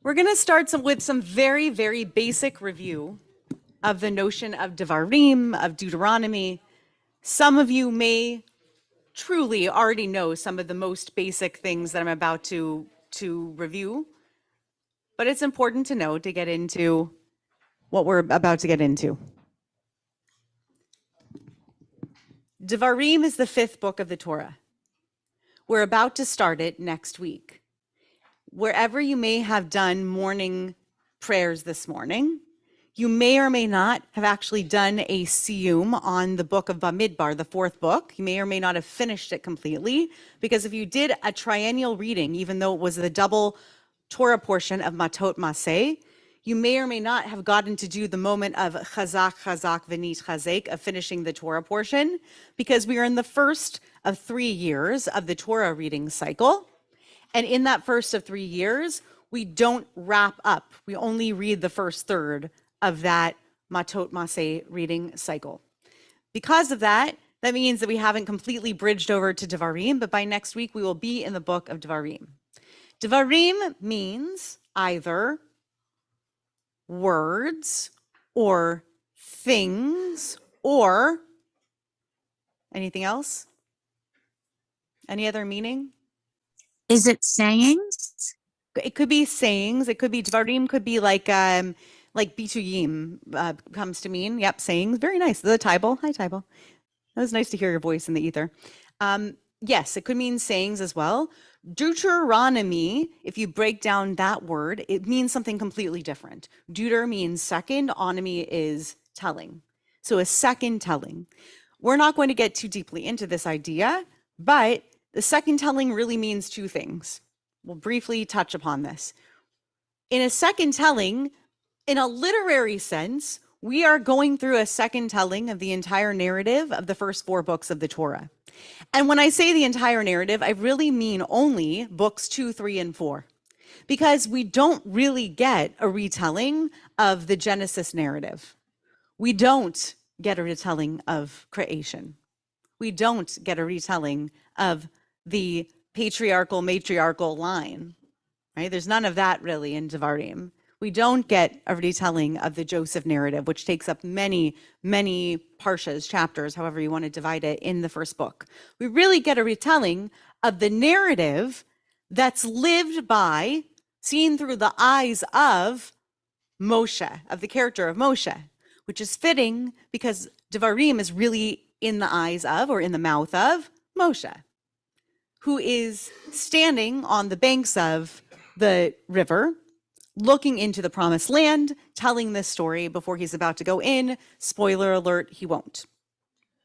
We're going to start with some very, very basic review of the notion of Devarim, of Deuteronomy. Some of you may truly already know some of the most basic things that I'm about to review, but it's important to know to get into what we're about to get into. Devarim is the fifth book of the Torah. We're about to start it next week. Wherever you may have done morning prayers this morning, you may or may not have actually done a siyum on the book of Bamidbar, the fourth book. You may or may not have finished it completely, because if you did a triennial reading, even though it was the double Torah portion of Matot Maseh, you may or may not have gotten to do the moment of Chazak, Chazak, V'nit Chazek, of finishing the Torah portion, because we are in the first of 3 years of the Torah reading cycle. And in that first of 3 years, we don't wrap up. We only read the first third of that Matot Maseh reading cycle. Because of that, that means that we haven't completely bridged over to Devarim, but by next week, we will be in the book of Devarim. Devarim means either words or things or anything else? Any other meaning? Is it sayings? It could be sayings. It could be Devarim, could be like bituyim comes to mean. Yep, sayings. Very nice. The Tybal. Hi, Tybal. That was nice to hear your voice in the ether. Yes, it could mean sayings as well. Deuteronomy, if you break down that word, it means something completely different. Deuter means second, onomy is telling. So a second telling. We're not going to get too deeply into this idea, but the second telling really means two things. We'll briefly touch upon this. In a second telling, in a literary sense, we are going through a second telling of the entire narrative of the first 4 books of the Torah. And when I say the entire narrative, I really mean only books 2, 3, and 4, because we don't really get a retelling of the Genesis narrative. We don't get a retelling of creation. We don't get a retelling of the patriarchal, matriarchal line, right? There's none of that really in Devarim. We don't get a retelling of the Joseph narrative, which takes up many, many parshas, chapters, however you want to divide it, in the first book. We really get a retelling of the narrative that's lived by, seen through the eyes of Moshe, of the character of Moshe, which is fitting because Devarim is really in the eyes of, or in the mouth of, Moshe, who is standing on the banks of the river, looking into the promised land, telling this story before he's about to go in. Spoiler alert, he won't.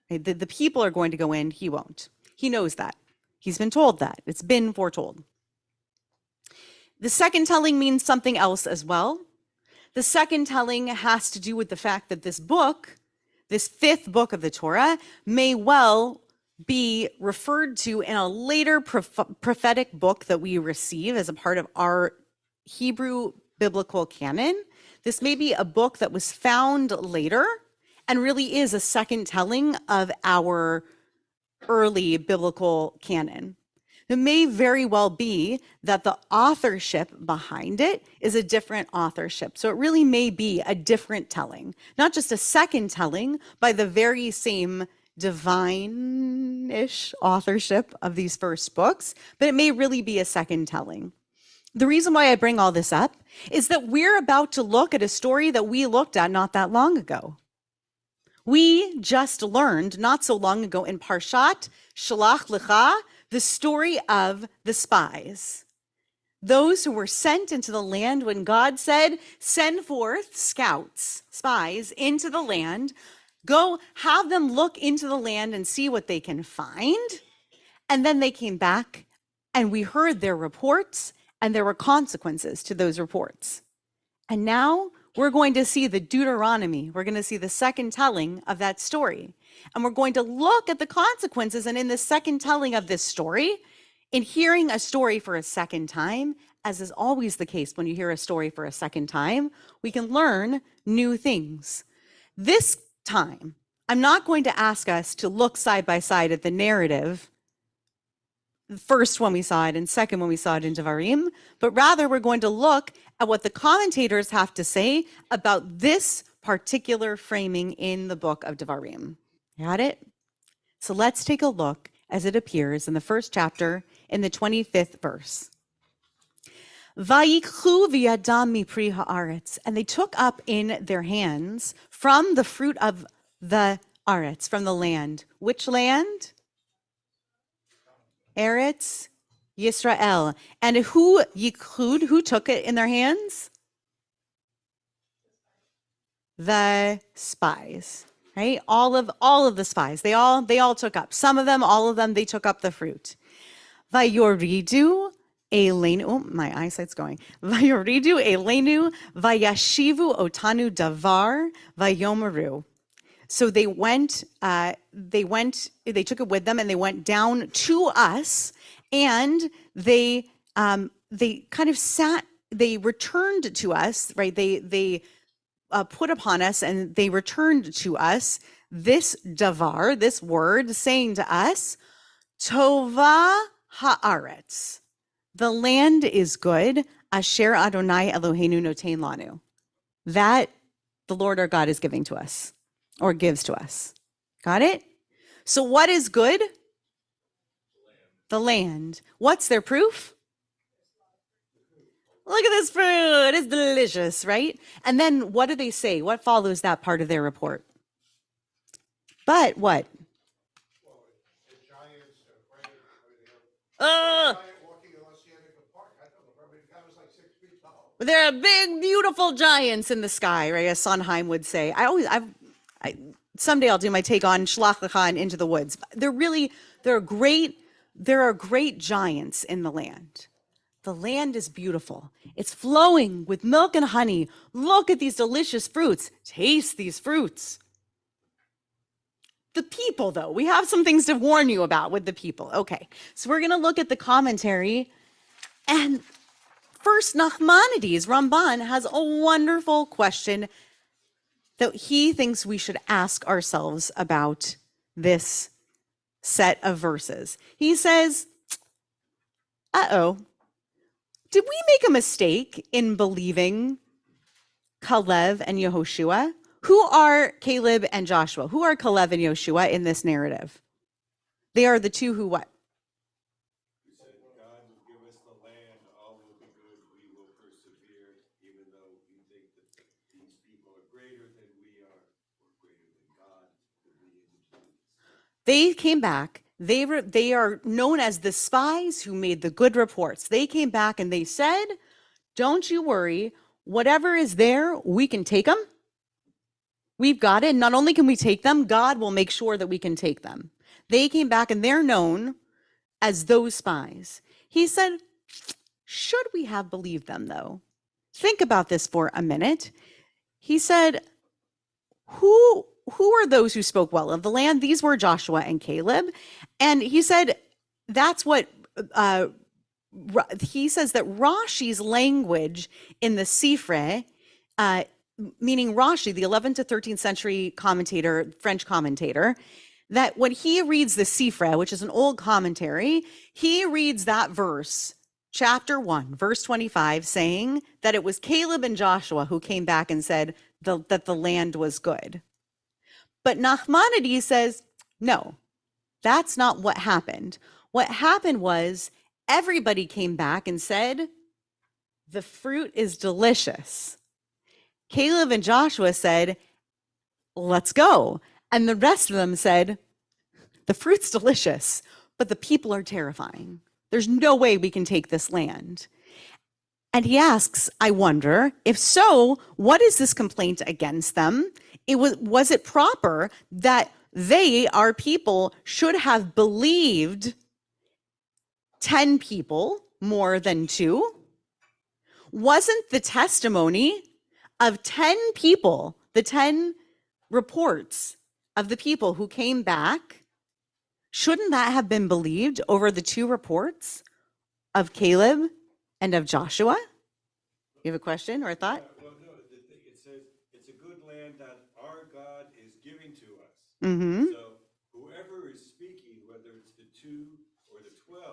The people are going to go in, he won't. He knows that. He's been told that. It's been foretold. The second telling means something else as well. The second telling has to do with the fact that this book, this fifth book of the Torah, may well be referred to in a later prophetic book that we receive as a part of our Hebrew biblical canon. This may be a book that was found later and really is a second telling of our early biblical canon. It may very well be that the authorship behind it is a different authorship. So it really may be a different telling, not just a second telling by the very same divine-ish authorship of these first books, but it may really be a second telling. The reason why I bring all this up is that we're about to look at a story that we looked at not that long ago. We just learned not so long ago in Parshat Shalach Lecha the story of the spies. Those who were sent into the land when God said, send forth scouts, spies, into the land, go have them look into the land and see what they can find. And then they came back and we heard their reports, and there were consequences to those reports. And now we're going to see the Deuteronomy. We're going to see the second telling of that story. And we're going to look at the consequences. And in the second telling of this story, in hearing a story for a second time, as is always the case when you hear a story for a second time, we can learn new things. This time, I'm not going to ask us to look side by side at the narrative, first when we saw it and second when we saw it in Devarim, but rather we're going to look at what the commentators have to say about this particular framing in the book of Devarim. Got it? So let's take a look as it appears in the first chapter in the 25th verse. Vayikchu v'yadam mipri haaretz, and they took up in their hands from the fruit of the aretz, from the land. Which land? Eretz Yisrael. And who yichud, who took it in their hands? The spies, right? All of the spies. They all took up. Some of them, all of them, they took up the fruit. Vayoridu elenu, my eyesight's going. Vayoridu elenu, vayashivu otanu davar, vayomeru. So they took it with them, and they went down to us, and they kind of sat. They returned to us, right? They put upon us, and they returned to us this davar, this word, saying to us, Tova haaretz, the land is good, asher Adonai Eloheinu notein lanu, that the Lord our God is giving to us, or gives to us. Got it? So what is good? The land. What's their proof? Look at this fruit. It's delicious, right? And then what do they say? What follows that part of their report? But what? There are big, beautiful giants in the sky, right? As Sondheim would say. Someday I'll do my take on Shlach Lecha and Into the Woods. There are great giants in the land. The land is beautiful. It's flowing with milk and honey. Look at these delicious fruits. Taste these fruits. The people, though, we have some things to warn you about with the people. Okay, so we're going to look at the commentary. And first, Nachmanides, Ramban, has a wonderful question that he thinks we should ask ourselves about this set of verses. He says, did we make a mistake in believing Caleb and Yehoshua? Who are Caleb and Joshua? Who are Caleb and Yehoshua in this narrative? They are the two who what? You said God will give us the land, all will be good, we will persevere, even though we think that these people are greater than we are, or greater than God, that we introduce. They came back. They are known as the spies who made the good reports. They came back and they said, don't you worry, whatever is there, we can take them. We've got it. Not only can we take them, God will make sure that we can take them. They came back and they're known as those spies. He said, should we have believed them though? Think about this for a minute. He said, who are those who spoke well of the land? These were Joshua and Caleb. And he said, that's what, he says that Rashi's language in the Sifre, meaning Rashi, the 11th to 13th century commentator, French commentator, that when he reads the Sifre, which is an old commentary, he reads that verse, chapter 1, verse 25, saying that it was Caleb and Joshua who came back and said that the land was good. But Nachmanides says, no, that's not what happened. What happened was everybody came back and said, the fruit is delicious. Caleb and Joshua said, let's go. And the rest of them said, the fruit's delicious, but the people are terrifying. There's no way we can take this land. And he asks, I wonder, if so, what is this complaint against them? Was it proper that they, our people, should have believed 10 people more than 2? Wasn't the testimony of 10 people, the 10 reports of the people who came back, shouldn't that have been believed over the 2 reports of Caleb and of Joshua? You have a question or a thought? Well, no, it says it's a good land that our God is giving to us. Mm-hmm. So whoever is speaking, whether it's the 2 or the 12,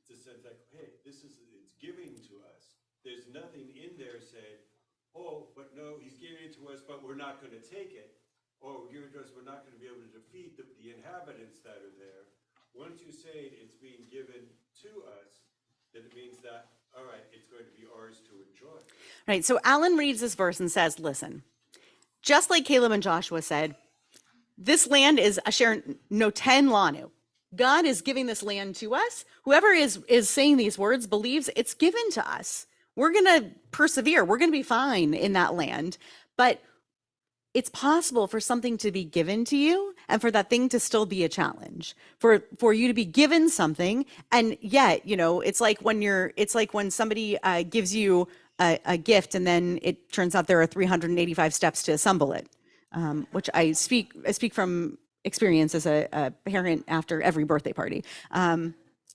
it's a sense like, hey, it's giving to us. there's nothing in there saying, oh, but no, he's giving it to us, but we're not going to take it. Or we're giving it to us, we're not going to be able to defeat the inhabitants that are there. Once you say it's being given to us, then it means that, all right, it's going to be ours to enjoy. Right. So Alan reads this verse and says, listen, just like Caleb and Joshua said, this land is Asher Noten Lanu. God is giving this land to us. Whoever is saying these words believes it's given to us. We're going to persevere. We're going to be fine in that land. But it's possible for something to be given to you and for that thing to still be a challenge, for you to be given something. And yet, it's like when somebody gives you a gift and then it turns out there are 385 steps to assemble it, which I speak from experience as a parent after every birthday party.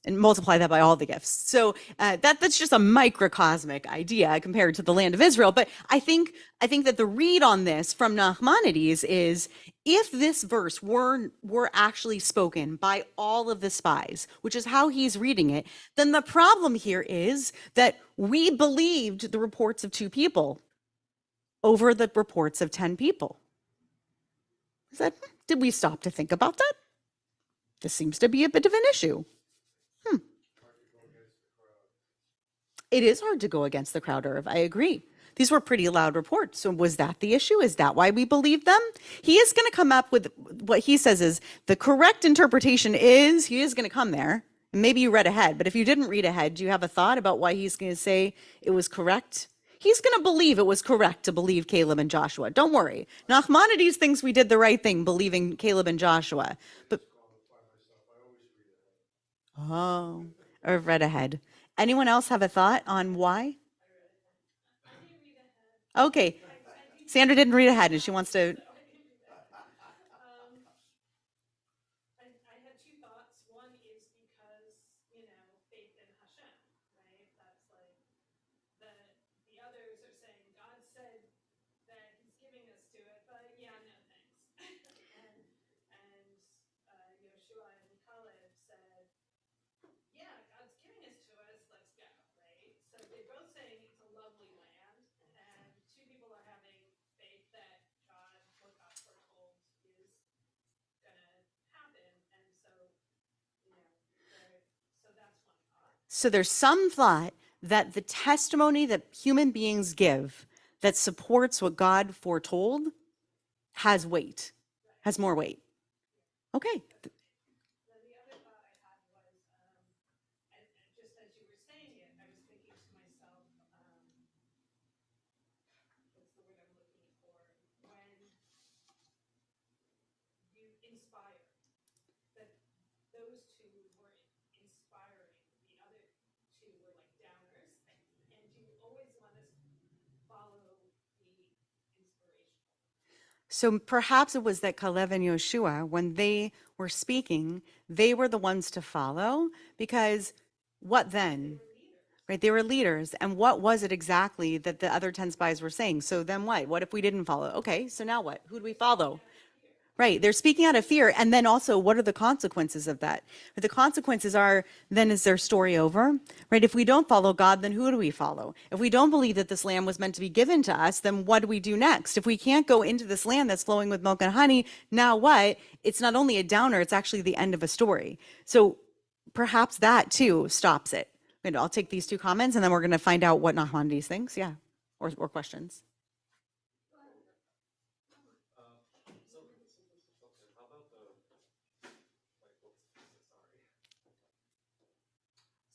And multiply that by all the gifts. So that's just a microcosmic idea compared to the land of Israel. But I think that the read on this from Nachmanides is, if this verse were actually spoken by all of the spies, which is how he's reading it, then the problem here is that we believed the reports of 2 people over the reports of 10 people. Did we stop to think about that? This seems to be a bit of an issue. It is hard to go against the crowd, Irv. I agree. These were pretty loud reports. So was that the issue? Is that why we believe them? He is going to come up with what he says is the correct interpretation is, he is going to come there. And maybe you read ahead, but if you didn't read ahead, do you have a thought about why he's going to say it was correct? He's going to believe it was correct to believe Caleb and Joshua. Don't worry. Nachmanides thinks we did the right thing believing Caleb and Joshua. But I've read ahead. Anyone else have a thought on why? Okay. Sandra didn't read ahead and she wants to. I had 2 thoughts. One is because, faith in Hashem, right? That's like the others are saying God said that he's giving us to it, but yeah, no thanks. and Yoshua and Caleb said, yeah, God's giving us to us, let's go, right? So they're both saying it's a lovely land, and 2 people are having faith that God, what God foretold is gonna happen, and so so that's one thought. So there's some thought that the testimony that human beings give that supports what God foretold has weight, has more weight. Okay. The other thought I had was, and just as you were saying it, I was thinking to myself, what's the word I'm looking for? When you inspire, that those 2 were inspiring, the other 2 were like downers, and you always want to follow the inspirational. So perhaps it was that Caleb and Yoshua, when they were speaking, they were the ones to follow, because what then? Right? They were leaders. And what was it exactly that the other 10 spies were saying? So then what? What if we didn't follow? Okay, so now what? Who do we follow? Right. They're speaking out of fear. And then also, what are the consequences of that? The consequences are, then is their story over? Right? If we don't follow God, then who do we follow? If we don't believe that this land was meant to be given to us, then what do we do next? If we can't go into this land that's flowing with milk and honey, now what? It's not only a downer, it's actually the end of a story. So perhaps that too stops it. And I'll take these 2 comments and then we're going to find out what Nachmanides thinks. Yeah. Or questions.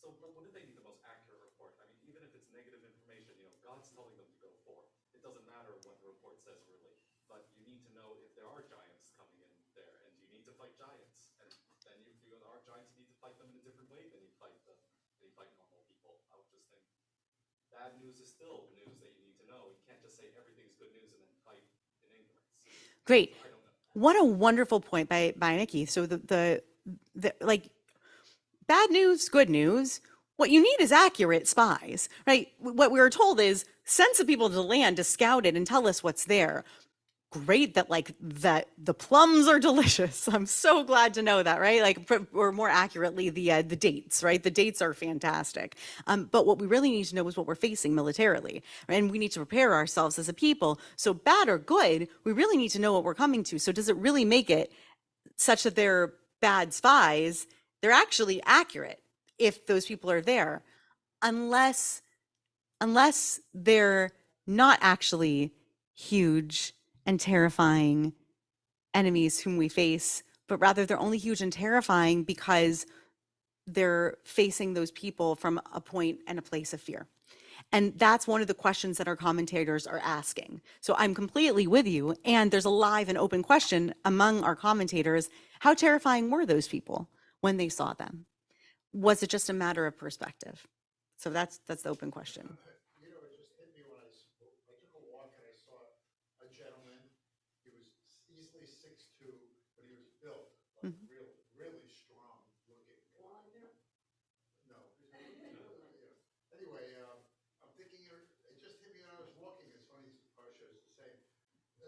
So what if they need the most accurate report? I mean, even if it's negative information, God's telling them to go forth. It doesn't matter what the report says really, but you need to know if there are giants coming in there, and you need to fight giants. And then if there are giants, you need to fight them in a different way than you fight normal people. I would just think bad news is still news that you need to know. You can't just say everything's good news and then fight in ignorance. Great. So I don't know. What a wonderful point by Nikki. So the like, bad news, good news. What you need is accurate spies, right? What we were told is send some people to the land to scout it and tell us what's there. great that like that the plums are delicious. I'm so glad to know that, right? Like, or more accurately, the dates, right? The dates are fantastic. But what we really need to know is what we're facing militarily, right? And we need to prepare ourselves as a people. So bad or good, we really need to know what we're coming to. So does it really make it such that they're bad spies? They're actually accurate if those people are there, unless they're not actually huge and terrifying enemies whom we face, but rather they're only huge and terrifying because they're facing those people from a point and a place of fear. And that's one of the questions that our commentators are asking. So I'm completely with you. And there's a live and open question among our commentators. How terrifying were those people when they saw them? Was it just a matter of perspective? So that's the open question. You know, it just hit me when I took a walk and I saw a gentleman. He was easily 6'2", but he was built like really strong looking. No. Anyway, I'm thinking, it just hit me when I was walking. It's funny, Parsha is the same.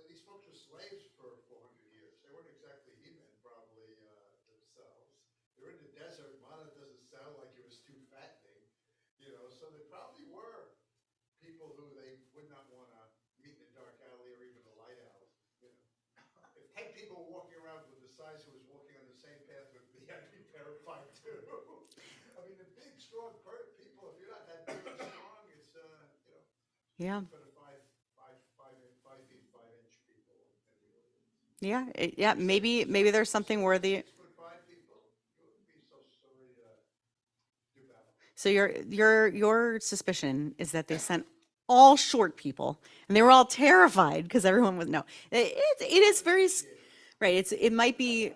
These folks were slaves for 400 years. They weren't exactly he-men, probably themselves. They're in the desert. Mana doesn't sound like it was too fattening, you know. So they probably were people who they would not want to meet in a dark alley or even a lighthouse. You know, if 10 people were walking around with the size who was walking on the same path with me, I'd be terrified too. I mean, the big, strong people. If you're not that big and strong, it's you know. Yeah. For the 5 feet 5 inch people. Yeah. Yeah. Maybe there's something worthy. 6'5" people, you wouldn't be so sorry to do battle. So your suspicion is that they sent all short people and they were all terrified because everyone was no. It is very right. It might be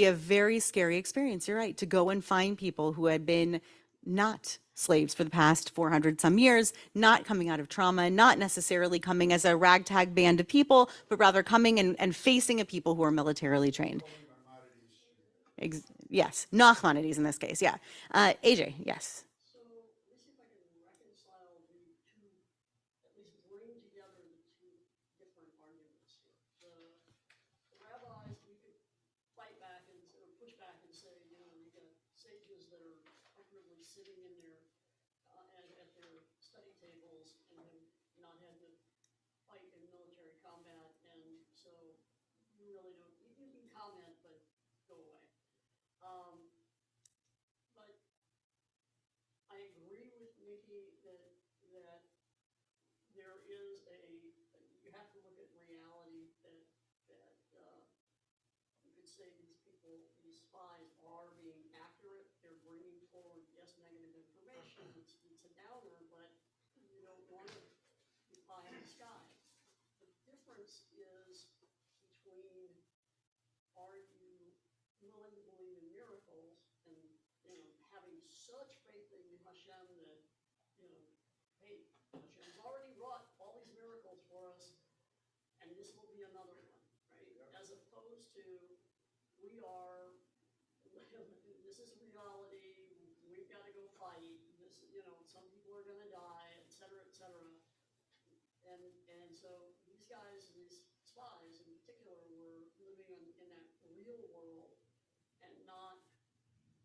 a very scary experience. You're right, to go and find people who had been not slaves for the past 400 some years, not coming out of trauma, not necessarily coming as a ragtag band of people, but rather coming and facing a people who are militarily trained. Yes, Nachmanides in this case. Yeah. AJ, yes. So let me see if I can reconcile the two, at least bring together the two different arguments here. The rabbis, we could fight back and or push back and say, you know, we got sages that are comfortably sitting in their at their study tables and have not had to fight in military combat, and so you really don't. You can comment, but go away. But I agree with Nikki that there is you have to look at reality that you could say these people, these spies are being accurate. They're bringing forward, yes, negative information. It's a downer, but you don't want to be pie in the sky. The difference is between, are you willing to believe in miracles and, you know, having such faith in Hashem that, you know, hey, Hashem's already wrought all these miracles for us, and this will be another one, right? Yep. As opposed to, we are, this is reality, we've got to go fight, this, you know, some people are going to die, et cetera, et cetera. And so these guys, these spies in particular, were living in that real world and not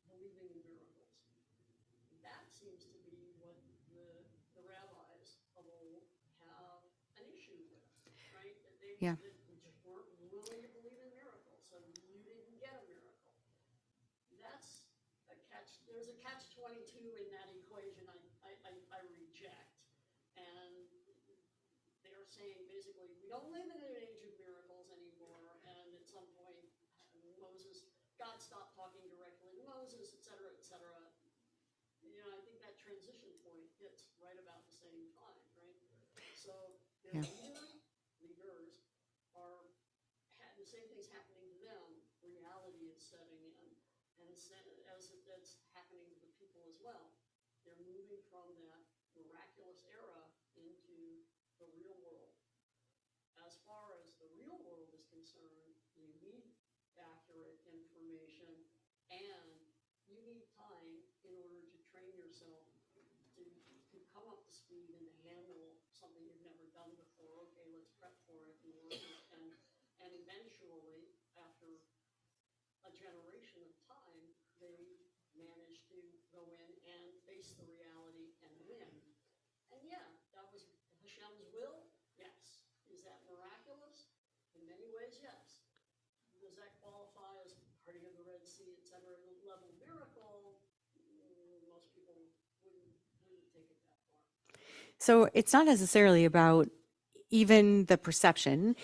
believing in miracles. That seems to be what the rabbis of old have an issue with, right? That they just weren't willing to believe in miracles, so you didn't get a miracle. That's a catch. There's a catch-22 in that equation I reject. And they're saying basically, we don't live in an age of miracles anymore, and at some point, God stopped talking directly to Moses, et cetera, et cetera. You know, I think that transition point hits right about the same time, right? So their leaders are, the same thing's happening to them. Reality is setting in, and as that's happening to the people as well. They're moving from that miraculous era into the real world. As far as the real world is concerned, you need accurate information and you need time in order to train yourself to come up to speed and to handle something you've never done before. Okay, let's prep for it and work it. And eventually, after a generation of time, they managed to go in and face the reality and win. And yeah, that was Hashem's will? Yes. Is that miraculous? In many ways, yes. Does that qualify as parting of the Red Sea, et cetera, level miracle? Most people wouldn't take it that far. So it's not necessarily about even the perception,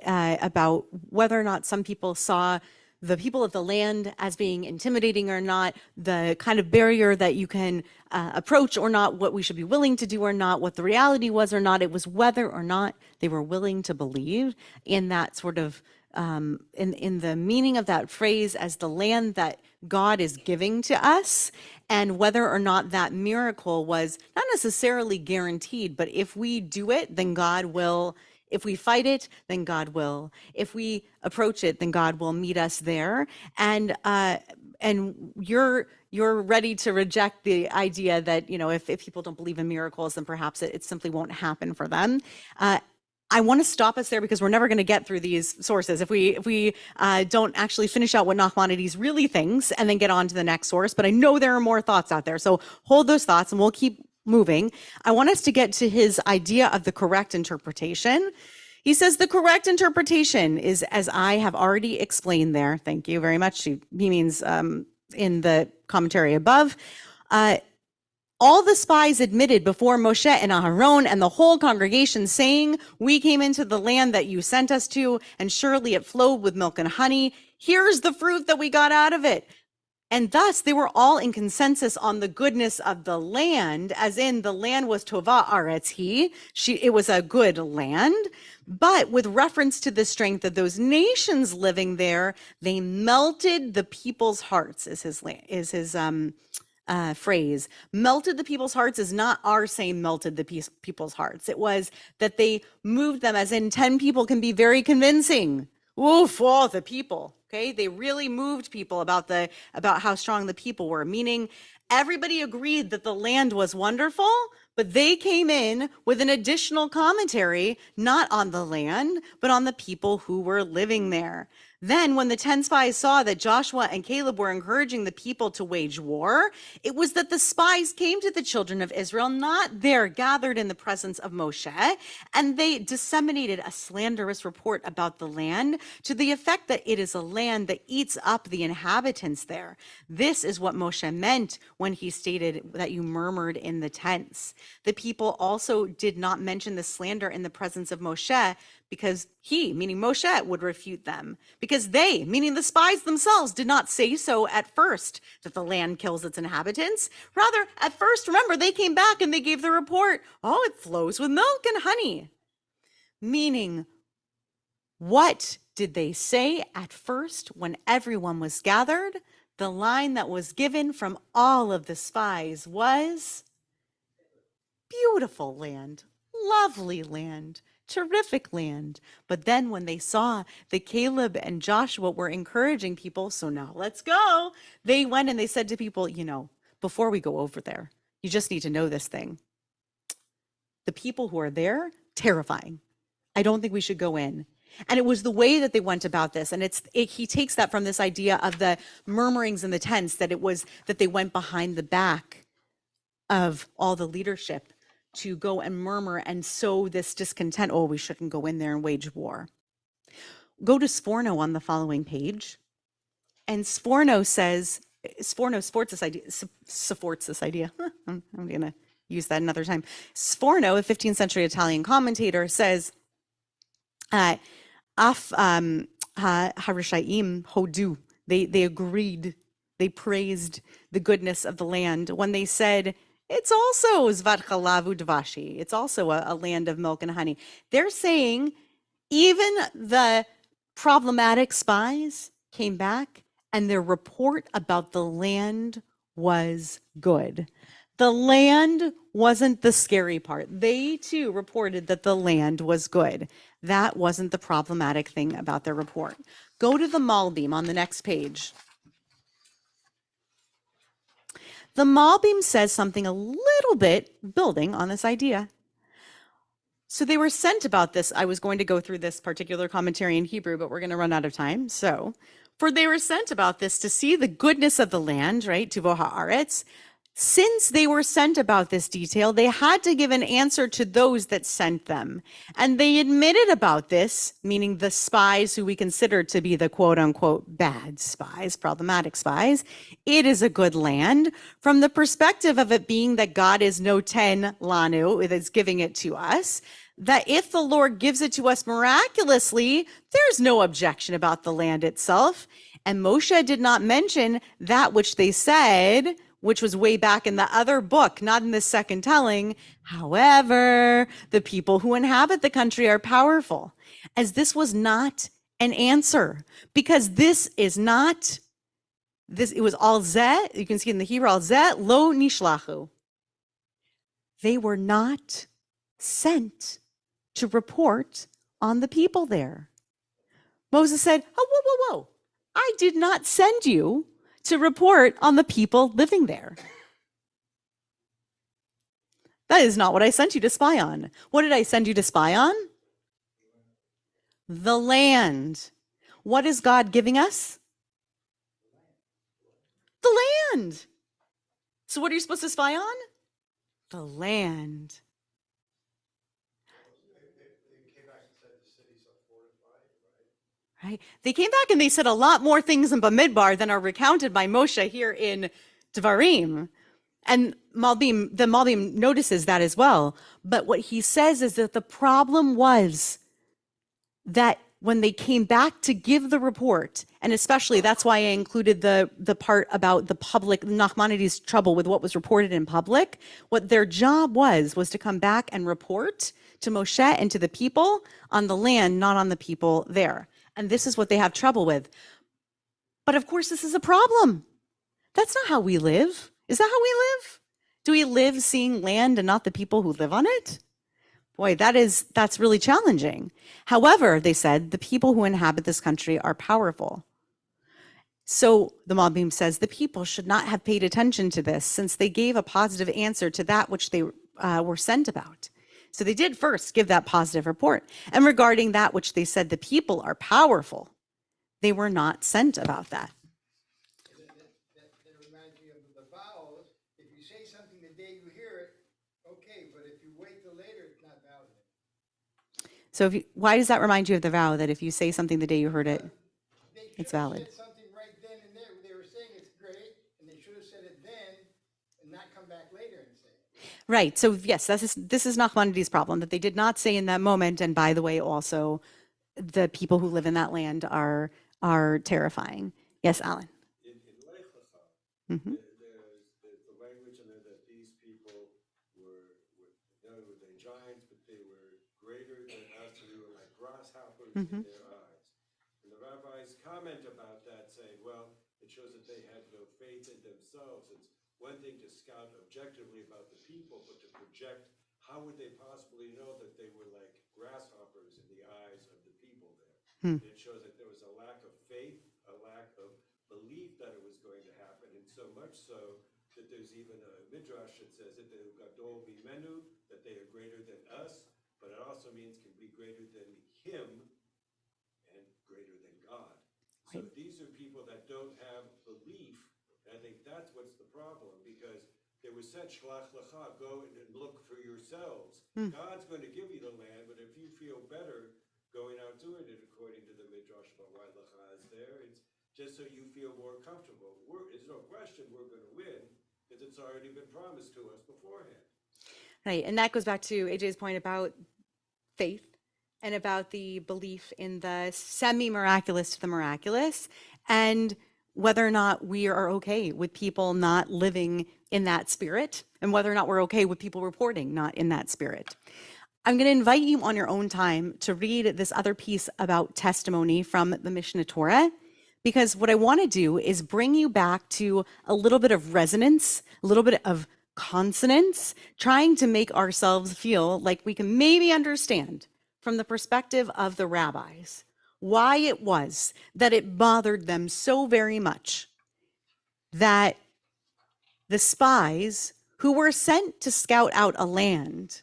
about whether or not some people saw the people of the land as being intimidating or not, the kind of barrier that you can approach or not, what we should be willing to do or not, what the reality was or not. It was whether or not they were willing to believe in that sort of, in the meaning of that phrase as the land that God is giving to us, and whether or not that miracle was not necessarily guaranteed, but if we do it, then God will. If we fight it, then God will. If we approach it, then God will meet us there. And you're ready to reject the idea that, you know, if people don't believe in miracles, then perhaps it simply won't happen for them. I want to stop us there because we're never going to get through these sources if we don't actually finish out what Nachmanides really thinks and then get on to the next source. But I know there are more thoughts out there, so hold those thoughts and we'll keep moving. I want us to get to his idea of the correct interpretation. He says the correct interpretation is, as I have already explained there. Thank you very much. He means in the commentary above. All the spies admitted before Moshe and Aharon and the whole congregation, saying, "We came into the land that you sent us to, and surely it flowed with milk and honey. Here's the fruit that we got out of it." And thus they were all in consensus on the goodness of the land, as in the land was tova aretz hi. It was a good land. But with reference to the strength of those nations living there, they melted the people's hearts, is his phrase. Melted the people's hearts is not our saying melted the people's hearts. It was that they moved them, as in 10 people can be very convincing. Oof, all the people. Okay, they really moved people about how strong the people were, meaning everybody agreed that the land was wonderful, but they came in with an additional commentary, not on the land, but on the people who were living there. Then when the 10 spies saw that Joshua and Caleb were encouraging the people to wage war, it was that the spies came to the children of Israel, not there gathered in the presence of Moshe, and they disseminated a slanderous report about the land to the effect that it is a land that eats up the inhabitants there. This is what Moshe meant when he stated that you murmured in the tents. The people also did not mention the slander in the presence of Moshe, because he, meaning Moshe, would refute them. Because they, meaning the spies themselves, did not say so at first, that the land kills its inhabitants. Rather, at first, remember, they came back and they gave the report, oh, it flows with milk and honey. Meaning, what did they say at first when everyone was gathered? The line that was given from all of the spies was, beautiful land, lovely land, terrific land. But then when they saw that Caleb and Joshua were encouraging people, so now let's go, they went and they said to people, you know, before we go over there, you just need to know this thing. The people who are there, terrifying. I don't think we should go in. And it was the way that they went about this. And he takes that from this idea of the murmurings in the tents, that it was that they went behind the back of all the leadership to go and murmur and sow this discontent. Oh, we shouldn't go in there and wage war. Go to Sforno on the following page. And Sforno supports this idea. I'm going to use that another time. Sforno, a 15th century Italian commentator, says, Af Harishaim Hodu. They agreed, they praised the goodness of the land when they said, it's also Zvat Chalavu Dvashi. It's also a land of milk and honey. They're saying even the problematic spies came back and their report about the land was good. The land wasn't the scary part. They too reported that the land was good. That wasn't the problematic thing about their report. Go to the Malbim on the next page. The Malbim says something a little bit building on this idea. So they were sent about this. I was going to go through this particular commentary in Hebrew, but we're going to run out of time. So, for they were sent about this to see the goodness of the land, right? Tuvo haaretz. Since they were sent about this detail, they had to give an answer to those that sent them. And they admitted about this, meaning the spies who we consider to be the quote unquote bad spies, problematic spies. It is a good land from the perspective of it being that God is noten lanu, it is giving it to us. That if the Lord gives it to us miraculously, there's no objection about the land itself. And Moshe did not mention that which they said, which was way back in the other book, not in the second telling. However, the people who inhabit the country are powerful, as this was not an answer, because this is not, this, it was all zeh, you can see in the Hebrew, all zeh lo nishlachu. They were not sent to report on the people there. Moses said, oh, whoa, whoa, whoa. I did not send you to report on the people living there. That is not what I sent you to spy on. What did I send you to spy on? The land. What is God giving us? The land. So what are you supposed to spy on? The land. They came back and said the cities are fortified, right? Right? They came back and they said a lot more things in Bamidbar than are recounted by Moshe here in Devarim. And the Malbim notices that as well. But what he says is that the problem was that when they came back to give the report, and especially that's why I included the part about the public, Nachmanides' trouble with what was reported in public, what their job was to come back and report to Moshe and to the people on the land, not on the people there. And this is what they have trouble with. But of course, this is a problem. That's not how we live. Is that how we live? Do we live seeing land and not the people who live on it? Boy, that's really challenging. However, they said, the people who inhabit this country are powerful. So the Malbim says the people should not have paid attention to this since they gave a positive answer to that which they were sent about. So they did first give that positive report. And regarding that which they said the people are powerful, they were not sent about that. That reminds me of the vowels. If you say something the day you hear it, okay, but if you wait till later, it's not valid. So why does that remind you of the vow that if you say something the day you heard it, it's valid? They should have said something right then and there. They were saying it's great, and they should have said it then and not come back later and say it. Right. So yes, this is Nachmanides' problem, that they did not say in that moment. And by the way, also, the people who live in that land are terrifying. Yes, Alan. In Lech Lecha, Mhm. there's the language in there that these people were not only they giants, but they were greater than us, and they were like grasshoppers in their eyes. And the rabbis comment about that, saying, well, it shows that they had no faith in themselves. It's one thing to scout objectively about the people, but to project, how would they possibly know that they were like grasshoppers in the eyes of the people there? It shows that there was a lack of faith, a lack of belief that it was going to happen, and so much so that there's even a midrash that says that they gadol bimenu, that they are greater than us, but it also means can be greater than him and greater than God. So these are people that don't have belief, and I think that's what's the problem, because they were said, Shlach lecha, go and look for yourselves. God's going to give you the land, but if you feel better going out doing it according to the midrash about why lecha is there, it's just so you feel more comfortable. There's no question we're going to win, because it's already been promised to us beforehand. Right. And that goes back to AJ's point about faith and about the belief in the semi-miraculous to the miraculous, and whether or not we are okay with people not living in that spirit, and whether or not we're okay with people reporting not in that spirit. I'm going to invite you on your own time to read this other piece about testimony from the Mishnah Torah, because what I want to do is bring you back to a little bit of resonance, a little bit of consonance, trying to make ourselves feel like we can maybe understand from the perspective of the rabbis why it was that it bothered them so very much that the spies who were sent to scout out a land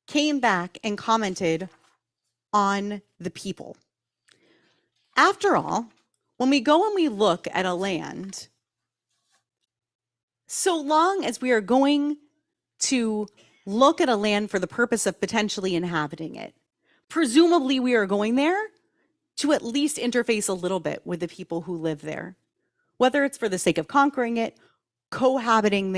came back and commented on the people. After all, when we go and we look at a land, so long as we are going to look at a land for the purpose of potentially inhabiting it, presumably we are going there to at least interface a little bit with the people who live there, whether it's for the sake of conquering it, cohabitating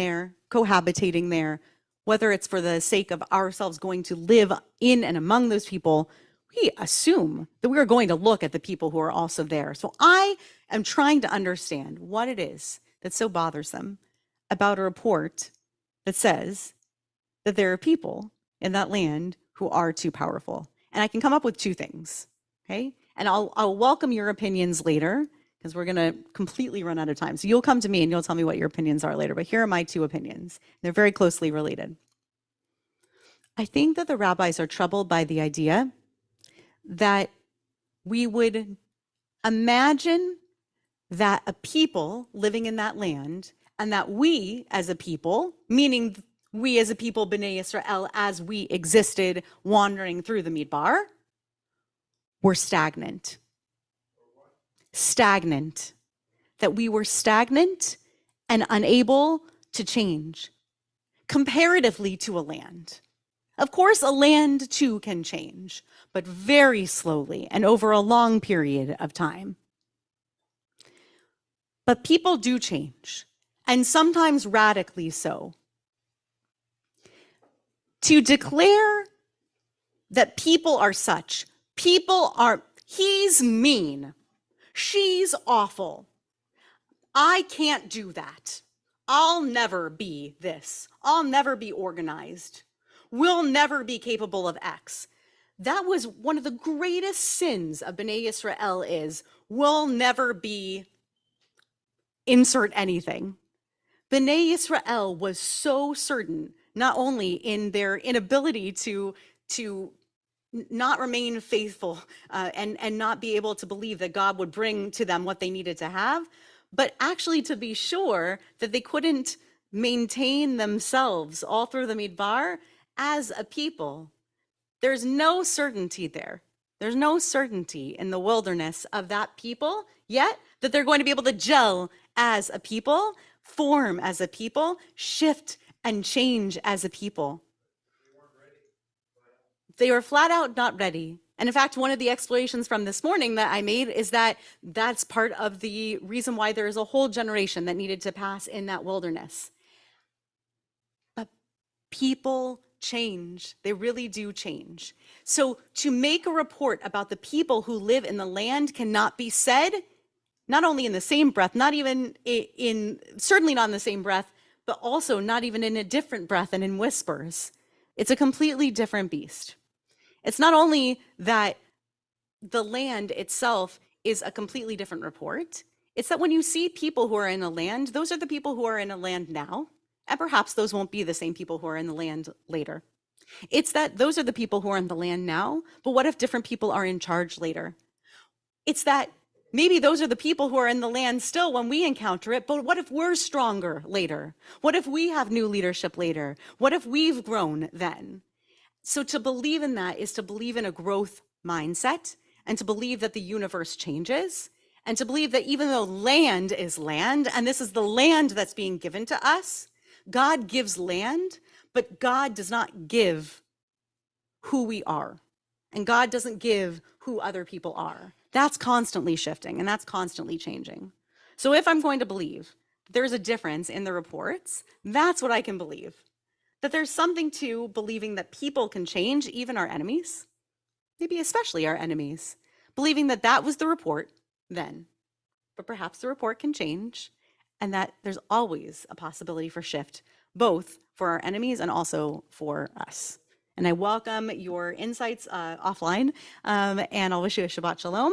there, whether it's for the sake of ourselves going to live in and among those people. We assume that we are going to look at the people who are also there. So I am trying to understand what it is that so bothers them about a report that says that there are people in that land who are too powerful. And I can come up with two things, okay? And I'll welcome your opinions later, because we're going to completely run out of time. So you'll come to me and you'll tell me what your opinions are later. But here are my two opinions. They're very closely related. I think that the rabbis are troubled by the idea that we would imagine that a people living in that land, and that we as a people, meaning we as a people, B'nai Yisrael, as we existed wandering through the Midbar, were stagnant. Stagnant. That we were stagnant and unable to change comparatively to a land. Of course, a land too can change, but very slowly and over a long period of time. But people do change, and sometimes radically so. To declare that people are such, he's mean, she's awful, I can't do that, I'll never be this, I'll never be organized, we'll never be capable of X. That was one of the greatest sins of B'nai Yisrael is, we'll never be insert anything. B'nai Yisrael was so certain, not only in their inability to not remain faithful and not be able to believe that God would bring to them what they needed to have, but actually to be sure that they couldn't maintain themselves all through the Midbar as a people. There's no certainty there. There's no certainty in the wilderness of that people yet that they're going to be able to gel as a people, form as a people, shift and change as a people. They were flat out not ready. And in fact, one of the explanations from this morning that I made is that that's part of the reason why there is a whole generation that needed to pass in that wilderness. But people change. They really do change. So to make a report about the people who live in the land cannot be said, not only in the same breath, not even certainly not in the same breath, but also not even in a different breath and in whispers. It's a completely different beast. It's not only that the land itself is a completely different report, it's that when you see people who are in a land, those are the people who are in a land now, and perhaps those won't be the same people who are in the land later. It's that those are the people who are in the land now, but what if different people are in charge later? It's that maybe those are the people who are in the land still when we encounter it, but what if we're stronger later? What if we have new leadership later? What if we've grown then? So to believe in that is to believe in a growth mindset, and to believe that the universe changes, and to believe that even though land is land, and this is the land that's being given to us, God gives land, but God does not give who we are. And God doesn't give who other people are. That's constantly shifting, and that's constantly changing. So if I'm going to believe there's a difference in the reports, that's what I can believe. That there's something to believing that people can change, even our enemies, maybe especially our enemies, believing that that was the report then, but perhaps the report can change, and that there's always a possibility for shift, both for our enemies and also for us. And I welcome your insights offline, and I'll wish you a Shabbat Shalom.